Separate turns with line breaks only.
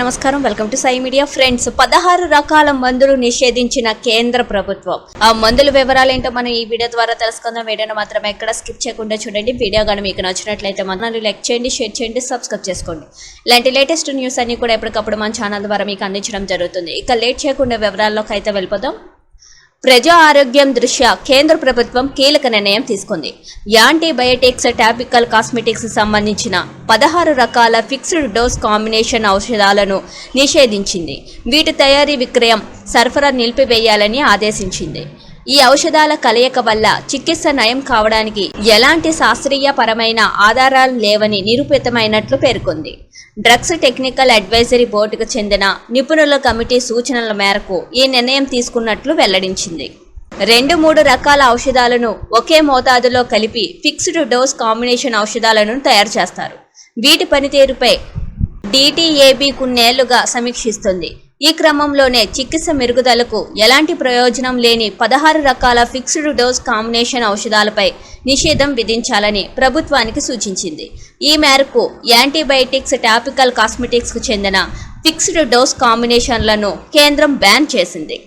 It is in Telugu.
నమస్కారం, welcome to Sai media. Friends, 16 రకాల మందులు నిషేధించిన కేంద్ర ప్రభుత్వం. ఆ మందుల వివరాలు ఏంటో మనం ఈ వీడియో ద్వారా తెలుసుకుందాం. వీడియోను మాత్రం ఎక్కడ స్కిప్ చేయకుండా చూడండి. వీడియో కానీ మీకు నచ్చినట్లయితే మనం లైక్ చేయండి, షేర్ చేయండి, సబ్స్క్రైబ్ చేసుకోండి. ఇలాంటి లేటెస్ట్ న్యూస్ అన్ని కూడా ఎప్పటికప్పుడు మన ఛానల్ ద్వారా మీకు అందించడం జరుగుతుంది. ఇక లేట్ చేయకుండా వివరాల్లోకి అయితే వెళ్ళిపోదాం. ప్రజా ఆరోగ్యం దృష్ట్యా కేంద్ర ప్రభుత్వం కీలక నిర్ణయం తీసుకుంది. యాంటీబయోటిక్స్, టాపికల్ కాస్మెటిక్స్ సంబంధించిన 16 రకాల ఫిక్స్డ్ డోస్ కాంబినేషన్ ఔషధాలను నిషేధించింది. వీటి తయారీ, విక్రయం, సరఫరా నిలిపివేయాలని ఆదేశించింది. ఈ ఔషధాల కలయిక వల్ల చికిత్స నయం కావడానికి ఎలాంటి శాస్త్రీయ పరమైన ఆధారాలు లేవని నిరూపితమైనట్లు పేర్కొంది. డ్రగ్స్ టెక్నికల్ అడ్వైజరీ బోర్డుకు చెందిన నిపుణుల కమిటీ సూచనల మేరకు ఈ నిర్ణయం తీసుకున్నట్లు వెల్లడించింది. 2-3 రకాల ఔషధాలను ఒకే మోతాదులో కలిపి ఫిక్స్డ్ డోస్ కాంబినేషన్ ఔషధాలను తయారు చేస్తారు. వీటి పనితీరుపై DTAB కొన్నేళ్లుగా సమీక్షిస్తుంది. ఈ క్రమంలోనే చికిత్స మెరుగుదలకు ఎలాంటి ప్రయోజనం లేని 16 రకాల ఫిక్స్డ్ డోస్ కాంబినేషన్ ఔషధాలపై నిషేధం విధించాలని ప్రభుత్వానికి సూచించింది. ఈ మేరకు యాంటీబయోటిక్స్, టాపికల్ కాస్మెటిక్స్కు చెందిన ఫిక్స్డ్ డోస్ కాంబినేషన్లను కేంద్రం బ్యాన్ చేసింది.